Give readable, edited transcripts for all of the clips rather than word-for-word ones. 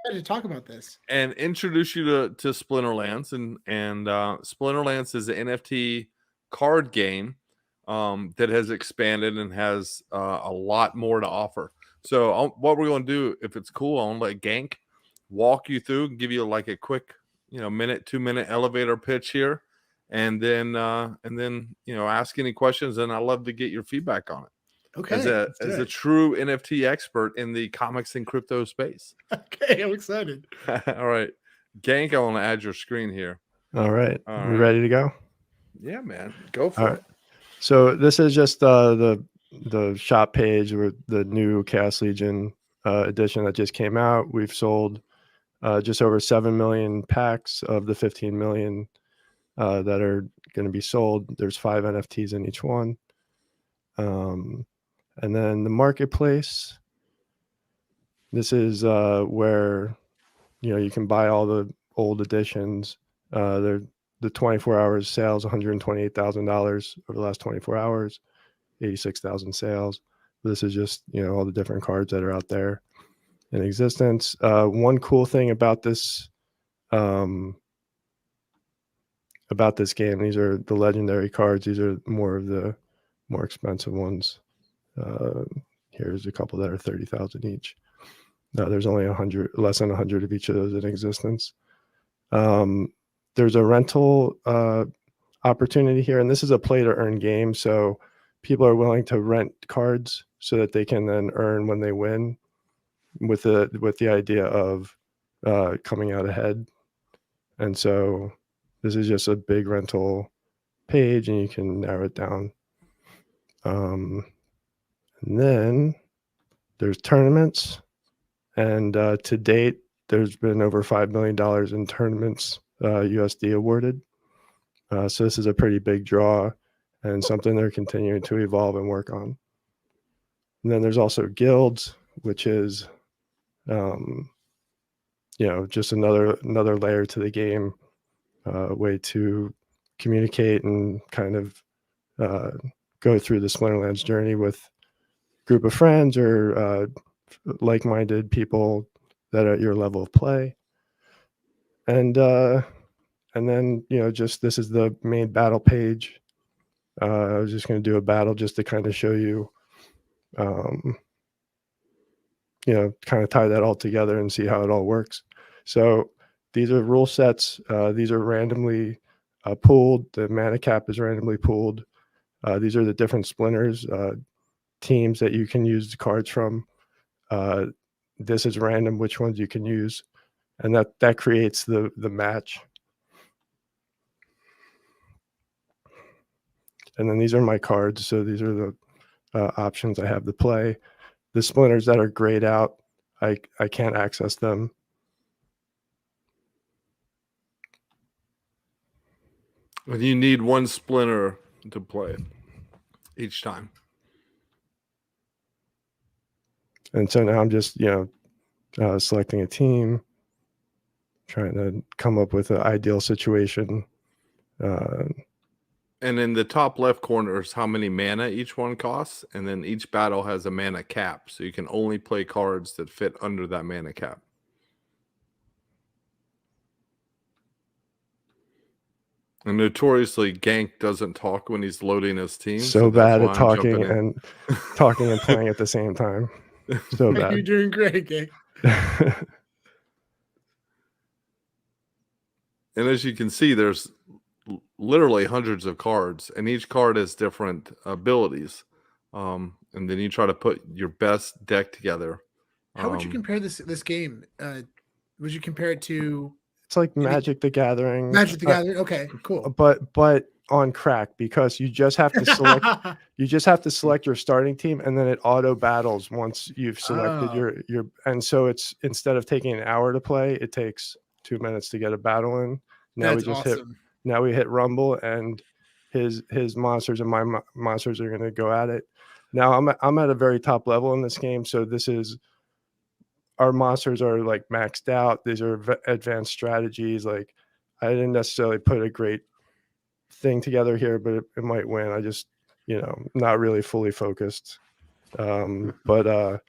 excited to talk about this. And introduce you to Splinterlands, and Splinterlands is an NFT card game that has expanded and has a lot more to offer. So what we're going to do, if it's cool, I'm going to let Gank walk you through and give you like a quick, minute, 2 minute elevator pitch here, and then ask any questions. And I'd love to get your feedback on it. Okay. As a true NFT expert in the comics and crypto space. Okay, I'm excited. All right. Gank, I want to add your screen here. All right. We ready to go? Yeah, man. Go for it. So this is just the shop page with the new Chaos Legion edition that just came out. We've sold just over 7 million packs of the 15 million that are going to be sold. There's 5 NFTs in each one. And then the marketplace, this is where, you can buy all the old editions. They're the 24 hours sales, $128,000 over the last 24 hours, 86,000 sales. This is just, all the different cards that are out there in existence. One cool thing about this game, these are the legendary cards. These are more of the more expensive ones. Here's a couple that are 30,000 each. There's only less than 100 of each of those in existence. There's a rental opportunity here, and this is a play to earn game. So people are willing to rent cards so that they can then earn when they win, with the idea of coming out ahead. And so this is just a big rental page, and you can narrow it down. And then there's tournaments, and to date, there's been over $5 million in tournaments USD awarded. So this is a pretty big draw and something they're continuing to evolve and work on. And then there's also guilds, which is, just another layer to the game, way to communicate and kind of go through the Splinterlands journey with a group of friends or like-minded people that are at your level of play. And then, just this is the main battle page. I was just going to do a battle just to kind of show you, kind of tie that all together and see how it all works. So these are rule sets. These are randomly pooled. The mana cap is randomly pooled. These are the different splinters, teams that you can use the cards from. This is random which ones you can use, and that creates the match. And then these are my cards. So these are the options I have to play. The splinters that are grayed out, I can't access them. And you need one splinter to play each time. And so now I'm just, selecting a team, trying to come up with an ideal situation. And in the top left corner is how many mana each one costs. And then each battle has a mana cap. So you can only play cards that fit under that mana cap. And notoriously, Gank doesn't talk when he's loading his team. So bad at talking and playing at the same time. So bad. You're doing great, Gank. And as you can see, there's literally hundreds of cards, and each card has different abilities. And then you try to put your best deck together. How would you compare this game? Would you compare it to? It's like Magic the Gathering. Magic the Gathering. Okay, cool. But on crack, because you just have to select. You just have to select your starting team, and then it auto battles once you've selected your. And so it's, instead of taking an hour to play, it takes 2 minutes to get a battle in. Now That's awesome. Now we hit Rumble, and his monsters and my monsters are going to go at it. Now I'm at a very top level in this game, so our monsters are like maxed out. These are advanced strategies. Like, I didn't necessarily put a great thing together here, but it might win. I just, not really fully focused. But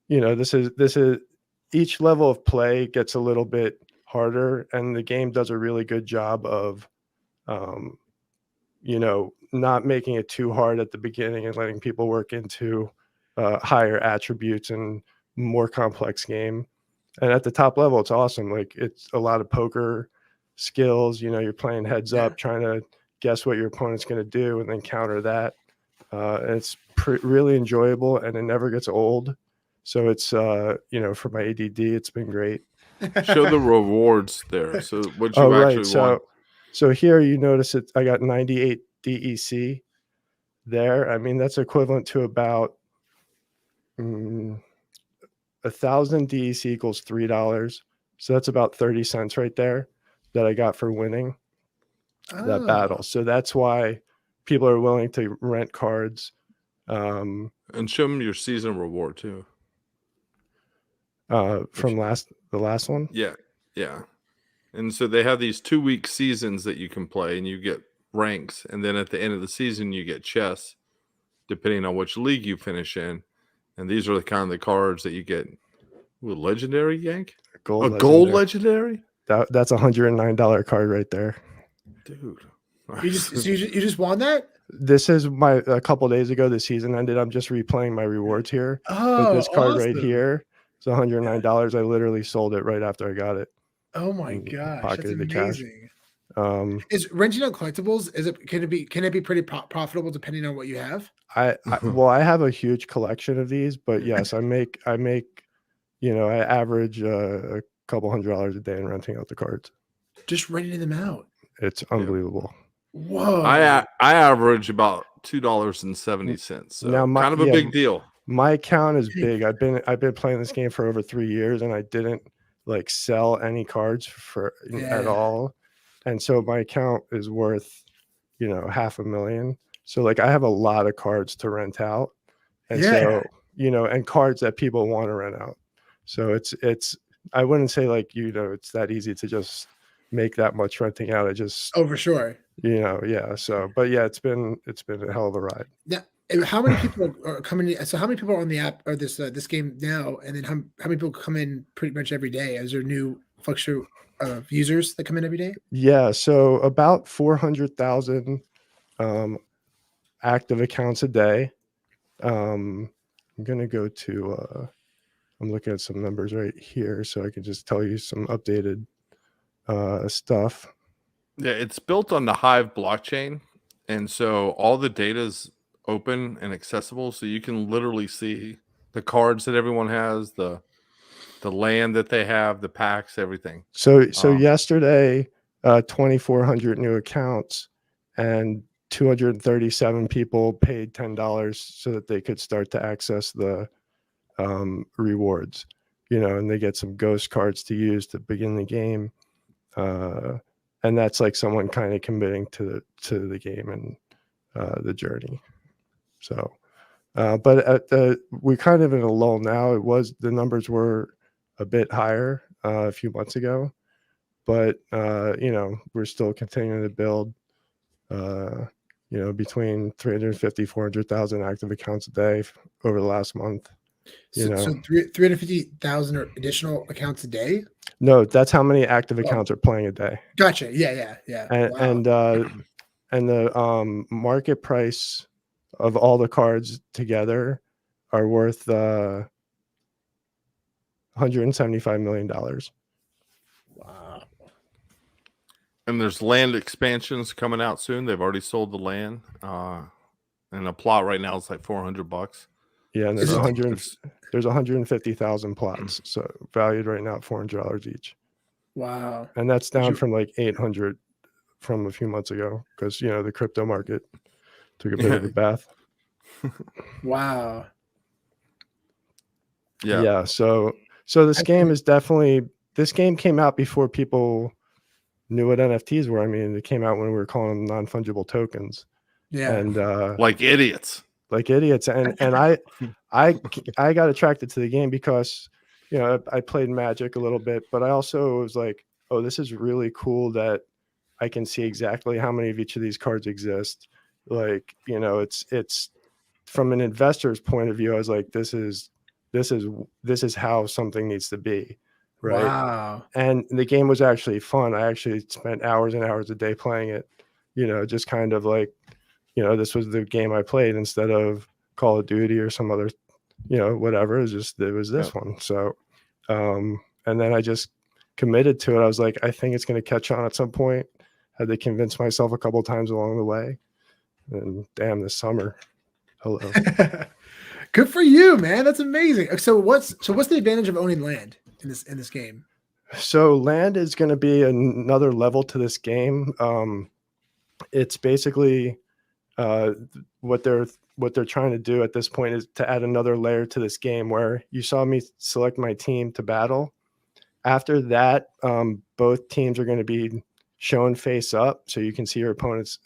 this is each level of play gets a little bit harder, and the game does a really good job of not making it too hard at the beginning and letting people work into higher attributes and more complex game. And at the top level, it's awesome. Like, it's a lot of poker skills. You're playing heads up, trying to guess what your opponent's going to do and then counter that. And it's really enjoyable, and it never gets old. So it's, for my ADD, it's been great. Show the rewards there. So what you actually want. So here you notice it. I got 98 DEC there. I mean, that's equivalent to about 1,000 DEC equals $3. So that's about 30 cents right there that I got for winning that battle. So that's why people are willing to rent cards. And show them your season reward too. From the last one. Yeah. And so they have these 2-week seasons that you can play, and you get ranks, and then at the end of the season you get chests, depending on which league you finish in. And these are the kind of the cards that you get. Ooh, legendary Yank? Gold legendary? That's $109 card right there, dude. You just won that? This is a couple days ago. The season ended. I'm just replaying my rewards here. But this card right here is $109. I literally sold it right after I got it. Oh my gosh, that's amazing. Cash. Is renting out collectibles, can it be pretty profitable depending on what you have? I have a huge collection of these, but yes, I average a couple $100 a day in renting out the cards. Just renting them out. It's unbelievable. Whoa. I average about $2.70. So now kind of a big deal. My account is big. I've been playing this game for over 3 years, and I didn't sell any cards at all. And so my account is worth, $500,000. So I have a lot of cards to rent out. And so, and cards that people want to rent out. So it's I wouldn't say it's that easy to just make that much renting out. For sure. So, but yeah, it's been a hell of a ride. Yeah. How many people are coming in? So how many people are on the app or this game now? And then how many people come in pretty much every day? Is there new fluctuation of users that come in every day? Yeah. So about 400,000 active accounts a day. I'm going to go to, I'm looking at some numbers right here so I can just tell you some updated stuff. Yeah, it's built on the Hive blockchain. And so all the data is open and accessible. So you can literally see the cards that everyone has, the land that they have, the packs, everything. So yesterday, 2,400 new accounts and 237 people paid $10 so that they could start to access the rewards, and they get some ghost cards to use to begin the game. And that's someone kind of committing to the game and the journey. So, but we're kind of in a lull now. The numbers were a bit higher a few months ago, but we're still continuing to build. Between 350, 400,000 active accounts a day over the last month. So 350,000 additional accounts a day? No, that's how many active accounts are playing a day. Gotcha. Yeah. And the market price of all the cards together are worth $175 million. Wow. And there's land expansions coming out soon. They've already sold the land. And a plot right now is $400. Yeah, and there's 150,000 plots, so valued right now at $400 each. Wow. And that's down from 800 from a few months ago because the crypto market took a bit of a bath. Wow. Yeah. So this game came out before people knew what NFTs were. I mean, it came out when we were calling them non-fungible tokens. Yeah. And like idiots. And I got attracted to the game because I played Magic a little bit, but I also was like, oh, this is really cool that I can see exactly how many of each of these cards exist. It's from an investor's point of view, I was like, this is this is how something needs to be, right? Wow. And the game was actually fun. I actually spent hours and hours a day playing it, just kind of like, this was the game I played instead of Call of Duty or some other, whatever. It was this one. So, and then I just committed to it. I was like, I think it's going to catch on at some point. Had to convince myself a couple times along the way. And damn, this summer. Hello. Good for you, man. That's amazing. So what's the advantage of owning land in this game? So land is going to be another level to this game. It's basically what they're trying to do at this point is to add another layer to this game where you saw me select my team to battle. After that, both teams are going to be shown face up, so you can see your opponent's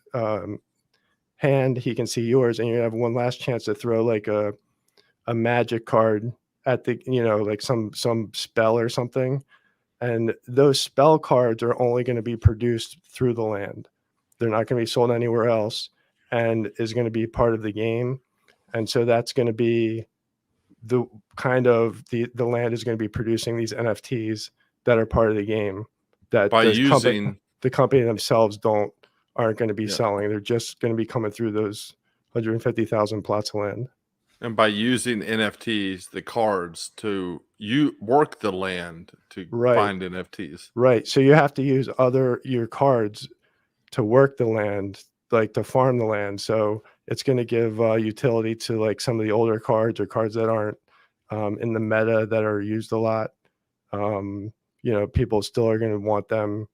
hand, he can see yours, and you have one last chance to throw like a magic card at the, like some spell or something. And those spell cards are only going to be produced through the land. They're not going to be sold anywhere else, and is going to be part of the game. And so that's going to be the kind of the land is going to be producing these NFTs that are part of the game that by using the company themselves aren't going to be selling. They're just going to be coming through those 150,000 plots of land. And by using NFTs, the cards to work the land to find NFTs. Right. So you have to use your cards to work the land, like to farm the land. So it's going to give utility to like some of the older cards or cards that aren't in the meta that are used a lot. People still are going to want them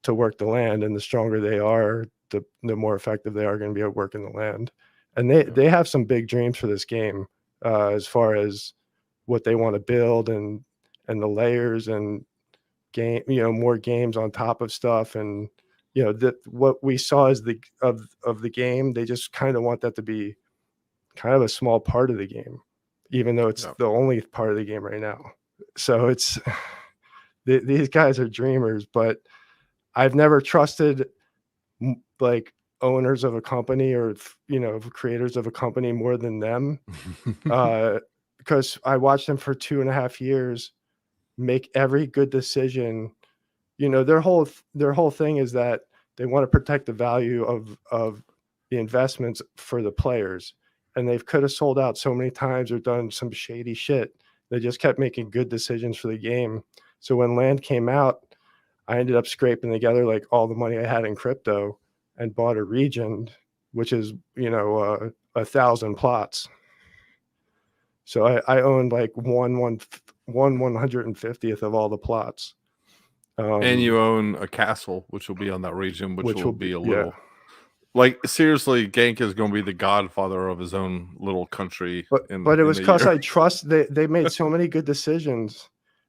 to work the land, and the stronger they are, the more effective they are going to be at working the land. And they have some big dreams for this game as far as what they want to build and the layers and game, more games on top of stuff. And, what we saw is of the game, they just kind of want that to be kind of a small part of the game, even though it's the only part of the game right now. So it's, these guys are dreamers, but I've never trusted like owners of a company or creators of a company more than them, because I watched them for 2.5 years make every good decision. Their whole thing is that they want to protect the value of the investments for the players, and they could have sold out so many times or done some shady shit. They just kept making good decisions for the game. So when land came out, I ended up scraping together like all the money I had in crypto and bought a region, which is 1,000 plots. So I owned like 1/150th of all the plots. And you own a castle, which will be on that region, which will be a little like, seriously, Gank is going to be the godfather of his own little country. But it was because I trust they made so many good decisions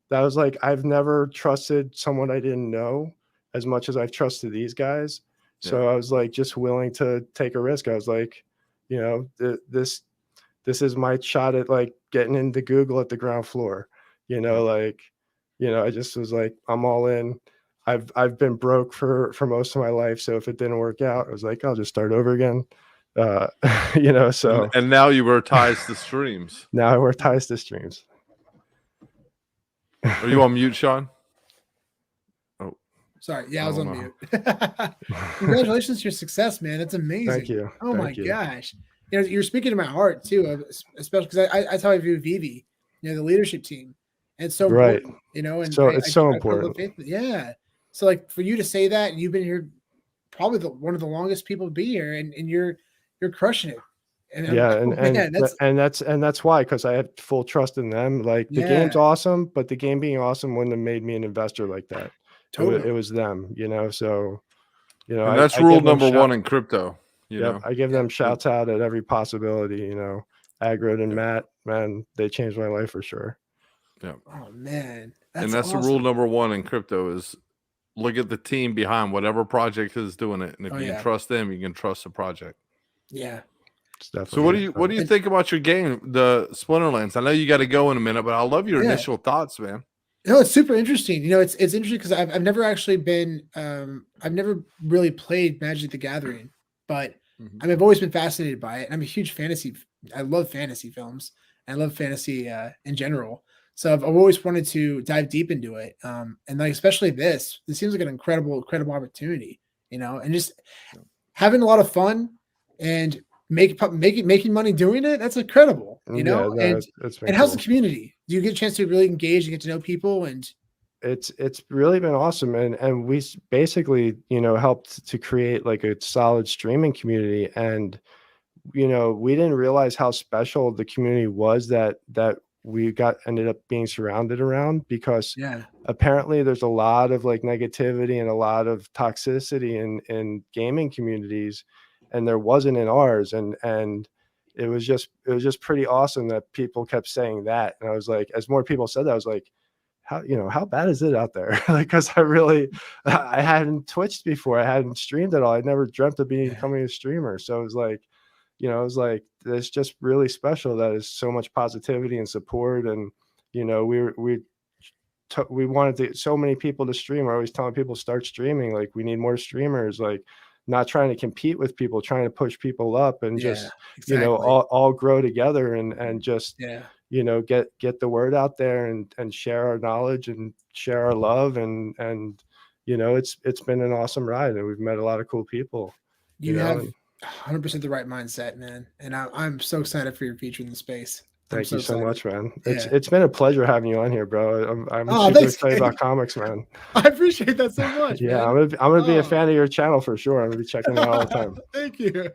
that I was like, I've never trusted someone I didn't know as much as I've trusted these guys. So I was like just willing to take a risk. I was like, this is my shot at like getting into Google at the ground floor. I just was like, I'm all in. I've been broke for most of my life. So if it didn't work out, I was like, I'll just start over again. So and now you were ties to streams. Now we're ties to streams. Are you on mute, Sean? Oh, sorry. Yeah, I was on mute. Congratulations to your success, man. That's amazing. Thank you. Oh my gosh. You're speaking to my heart too, especially because that's how I view Vivi, the leadership team. And it's so important, and so it's so important. Yeah. So like for you to say that, and you've been here probably one of the longest people to be here, and you're crushing it. And that's why, because I had full trust in them. Like the game's awesome, but the game being awesome wouldn't have made me an investor like that. Totally. It was them, so and that's rule number one in crypto. I give them shouts out at every possibility. Agrod and Matt, man, they changed my life for sure. Yeah. Oh man, that's awesome. The rule number one in crypto is look at the team behind whatever project is doing it, and if you can trust them, you can trust the project. Yeah. So what do you think about your game, the Splinterlands? I know you got to go in a minute, but I love your initial thoughts, man. It's super interesting. It's interesting because I've never actually been I've never really played Magic the Gathering, but I've always been fascinated by it. I'm a huge I love fantasy films, I love fantasy in general. So I've always wanted to dive deep into it. And like especially this seems like an incredible opportunity, and just having a lot of fun and making money doing it. That's incredible, Yeah, no, and it's been how's cool. the community? Do you get a chance to really engage and get to know people? And It's really been awesome, and we basically helped to create like a solid streaming community, and we didn't realize how special the community was that we ended up being surrounded around, because yeah, apparently there's a lot of like negativity and a lot of toxicity in gaming communities, and there wasn't in ours, and it was just pretty awesome that people kept saying that. And I was like, as more people said that, I was like, how bad is it out there? Like, because I hadn't twitched before, I hadn't streamed at all, I never dreamt of becoming a streamer. So it was like, it's just really special that it's so much positivity and support. And we wanted so many people to stream. We're always telling people, start streaming, like we need more streamers, like not trying to compete with people, trying to push people up, and just exactly. all grow together, and just Yeah. Get the word out there, and share our knowledge and share our love, and it's been an awesome ride, and we've met a lot of cool people. You have 100% the right mindset, man, and I'm so excited for your future in the space. Thank you so much, man. Yeah. It's been a pleasure having you on here, bro. I'm super excited about comics, man. I appreciate that so much. Yeah, man. I'm gonna be a fan of your channel for sure. I'm gonna be checking it out all the time. Thank you.